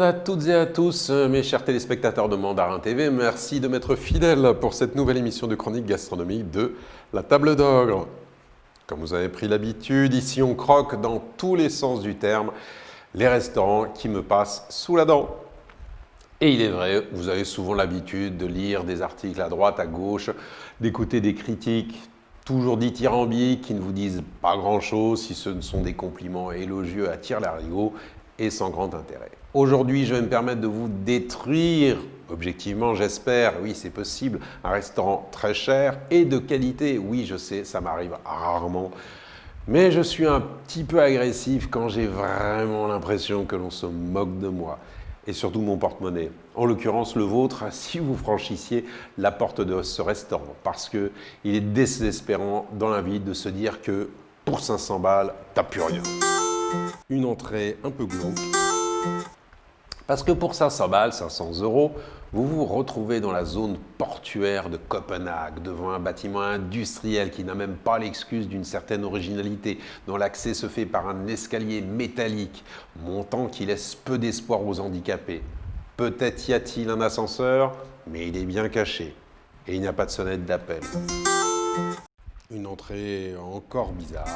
à toutes et à tous, mes chers téléspectateurs de Mandarin TV. Merci de m'être fidèles pour cette nouvelle émission de chronique gastronomique de La Table d'Ogre. Comme vous avez pris l'habitude, ici on croque dans tous les sens du terme les restaurants qui me passent sous la dent. Et il est vrai, vous avez souvent l'habitude de lire des articles à droite, à gauche, d'écouter des critiques toujours dithyrambiques qui ne vous disent pas grand-chose si ce ne sont des compliments élogieux à tire-larigot et sans grand intérêt. Aujourd'hui, je vais me permettre de vous détruire, objectivement j'espère, oui c'est possible, un restaurant très cher et de qualité. Oui, je sais, ça m'arrive rarement. Mais je suis un petit peu agressif quand j'ai vraiment l'impression que l'on se moque de moi. Et surtout mon porte-monnaie. En l'occurrence le vôtre, si vous franchissiez la porte de ce restaurant. Parce qu'il est désespérant dans la vie de se dire que pour 500 balles, t'as plus rien. Une entrée un peu glauque. Parce que pour 500 balles, 500 euros, vous vous retrouvez dans la zone portuaire de Copenhague, devant un bâtiment industriel qui n'a même pas l'excuse d'une certaine originalité, dont l'accès se fait par un escalier métallique, montant qui laisse peu d'espoir aux handicapés. Peut-être y a-t-il un ascenseur, mais il est bien caché. Et il n'y a pas de sonnette d'appel. Une entrée encore bizarre.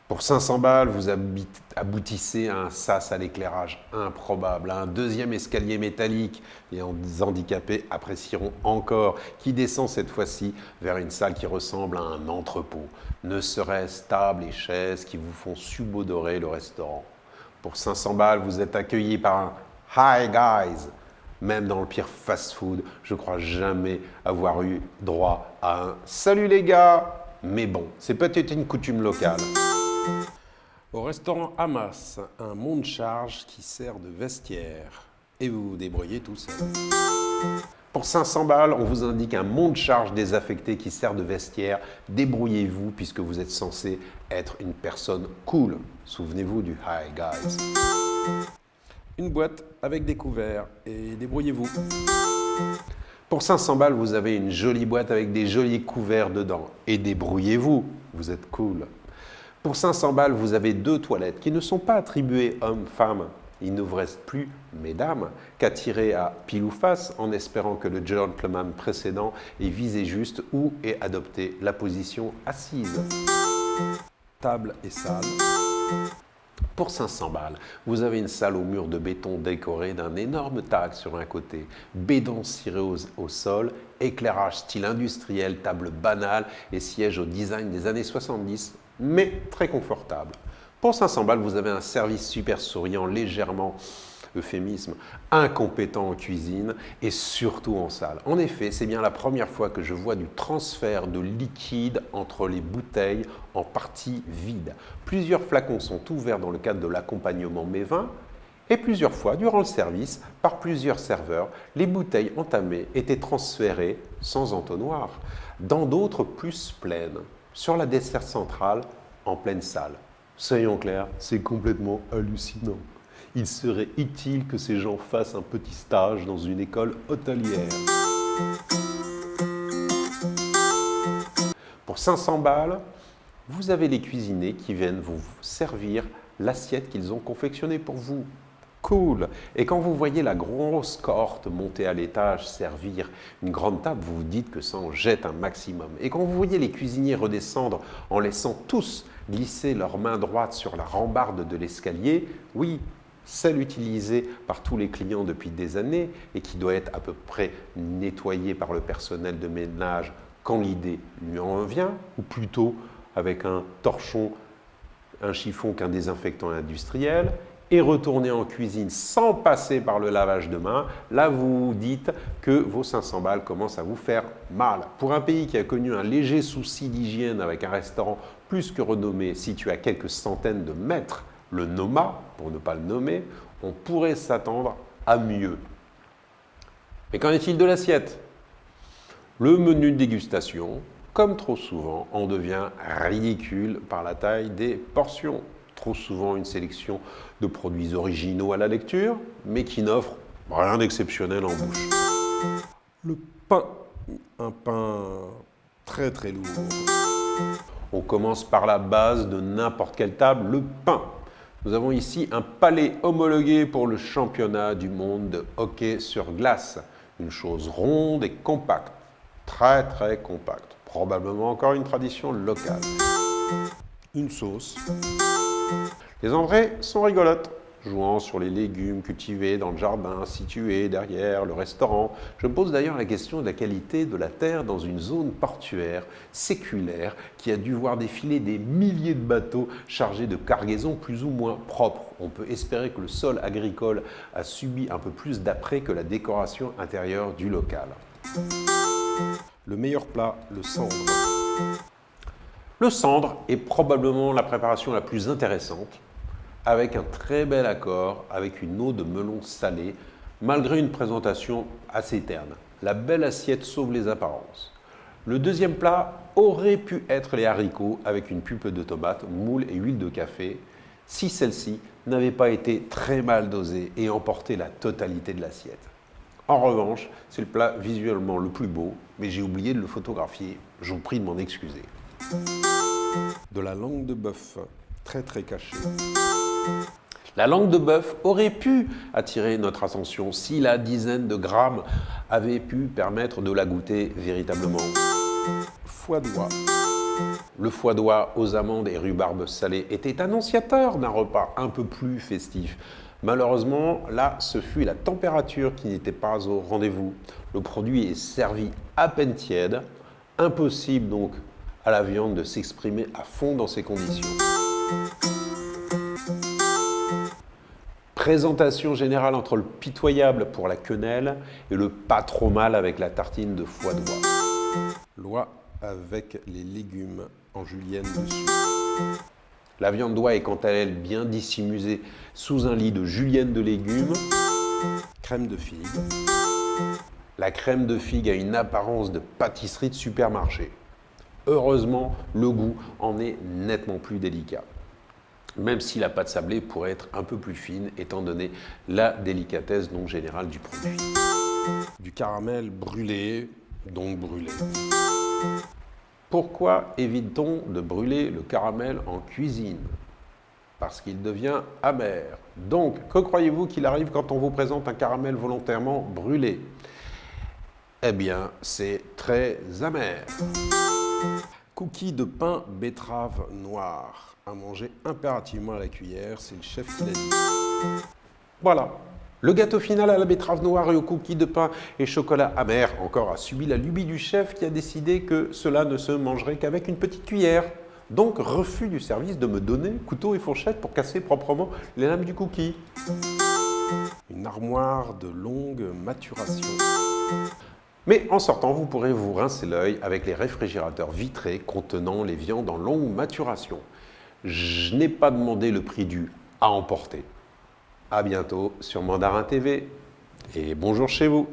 Pour 500 balles, vous aboutissez à un sas à l'éclairage improbable, à un deuxième escalier métallique, et les handicapés apprécieront encore, qui descend cette fois-ci vers une salle qui ressemble à un entrepôt. Ne serait-ce table et chaises qui vous font subodorer le restaurant. Pour 500 balles, vous êtes accueilli par un « Hi guys ». Même dans le pire fast-food, je crois jamais avoir eu droit à un « Salut les gars ». Mais bon, c'est peut-être une coutume locale. Au restaurant Hamas, un monte-charge qui sert de vestiaire. Et vous vous débrouillez tout seul. Pour 500 balles, on vous indique un monte-charge désaffecté qui sert de vestiaire. Débrouillez-vous puisque vous êtes censé être une personne cool. Souvenez-vous du Hi Guys. Une boîte avec des couverts et débrouillez-vous. Pour 500 balles, vous avez une jolie boîte avec des jolis couverts dedans. Et débrouillez-vous, vous êtes cool. Pour 500 balles, vous avez 2 toilettes qui ne sont pas attribuées hommes-femmes. Il ne vous reste plus, mesdames, qu'à tirer à pile ou face en espérant que le gentleman précédent ait visé juste ou ait adopté la position assise. Table et salle. Pour 500 balles, vous avez une salle au mur de béton décorée d'un énorme tag sur un côté, bédons cirés au sol, éclairage style industriel, table banale et siège au design des années 70, mais très confortable. Pour 500 balles, vous avez un service super souriant, légèrement, euphémisme, incompétent en cuisine et surtout en salle. En effet, c'est bien la première fois que je vois du transfert de liquide entre les bouteilles en partie vides. Plusieurs flacons sont ouverts dans le cadre de l'accompagnement mets vins et plusieurs fois, durant le service, par plusieurs serveurs, les bouteilles entamées étaient transférées sans entonnoir dans d'autres plus pleines, sur la dessert centrale, en pleine salle. Soyons clairs, c'est complètement hallucinant. Il serait utile que ces gens fassent un petit stage dans une école hôtelière. Pour 500 balles, vous avez les cuisiniers qui viennent vous servir l'assiette qu'ils ont confectionnée pour vous. Cool. Et quand vous voyez la grosse cohorte monter à l'étage, servir une grande table, vous vous dites que ça en jette un maximum. Et quand vous voyez les cuisiniers redescendre en laissant tous glisser leur main droite sur la rambarde de l'escalier, oui, celle utilisée par tous les clients depuis des années et qui doit être à peu près nettoyée par le personnel de ménage quand l'idée lui en vient, ou plutôt avec un torchon, un chiffon qu'un désinfectant industriel, et retourner en cuisine sans passer par le lavage de mains, là vous vous dites que vos 500 balles commencent à vous faire mal. Pour un pays qui a connu un léger souci d'hygiène avec un restaurant plus que renommé situé à quelques centaines de mètres, le Noma, pour ne pas le nommer, on pourrait s'attendre à mieux. Mais qu'en est-il de l'assiette? Le menu de dégustation, comme trop souvent, en devient ridicule par la taille des portions. Trop souvent une sélection de produits originaux à la lecture, mais qui n'offrent rien d'exceptionnel en bouche. Le pain, un pain très très lourd. On commence par la base de n'importe quelle table, le pain. Nous avons ici un palais homologué pour le championnat du monde de hockey sur glace. Une chose ronde et compacte, très très compacte. Probablement encore une tradition locale. Une sauce. Les entrées sont rigolotes, jouant sur les légumes cultivés dans le jardin situé derrière le restaurant. Je me pose d'ailleurs la question de la qualité de la terre dans une zone portuaire séculaire qui a dû voir défiler des milliers de bateaux chargés de cargaisons plus ou moins propres. On peut espérer que le sol agricole a subi un peu plus d'apprêt que la décoration intérieure du local. Le meilleur plat, le cendre. Le cendre est probablement la préparation la plus intéressante, avec un très bel accord avec une eau de melon salée, malgré une présentation assez terne. La belle assiette sauve les apparences. Le deuxième plat aurait pu être les haricots avec une pulpe de tomate, moule et huile de café, si celle-ci n'avait pas été très mal dosée et emporté la totalité de l'assiette. En revanche, c'est le plat visuellement le plus beau, mais j'ai oublié de le photographier. Je vous prie de m'en excuser. De la langue de bœuf, très très cachée. La langue de bœuf aurait pu attirer notre attention si la dizaine de grammes avait pu permettre de la goûter véritablement. Foie d'oie. Le foie d'oie aux amandes et rhubarbe salées était annonciateur d'un repas un peu plus festif. Malheureusement, là, ce fut la température qui n'était pas au rendez-vous. Le produit est servi à peine tiède. Impossible donc à la viande de s'exprimer à fond dans ces conditions. Présentation générale entre le pitoyable pour la quenelle et le pas trop mal avec la tartine de foie d'oie. L'oie avec les légumes en julienne dessus. La viande d'oie est quant à elle bien dissimulée sous un lit de julienne de légumes. Crème de figue. La crème de figue a une apparence de pâtisserie de supermarché. Heureusement, le goût en est nettement plus délicat. Même si la pâte sablée pourrait être un peu plus fine, étant donné la délicatesse non générale du produit. Du caramel brûlé, donc brûlé. Pourquoi évite-t-on de brûler le caramel en cuisine? Parce qu'il devient amer. Donc, que croyez-vous qu'il arrive quand on vous présente un caramel volontairement brûlé? Eh bien, c'est très amer. Cookies de pain betterave noire. À manger impérativement à la cuillère, c'est le chef qui l'a dit. Voilà. Le gâteau final à la betterave noire et aux cookies de pain et chocolat amer encore a subi la lubie du chef qui a décidé que cela ne se mangerait qu'avec une petite cuillère. Donc, refus du service de me donner couteau et fourchette pour casser proprement les lames du cookie. Une armoire de longue maturation. Mais en sortant, vous pourrez vous rincer l'œil avec les réfrigérateurs vitrés contenant les viandes en longue maturation. Je n'ai pas demandé le prix du à emporter. À bientôt sur Mandarin TV et bonjour chez vous.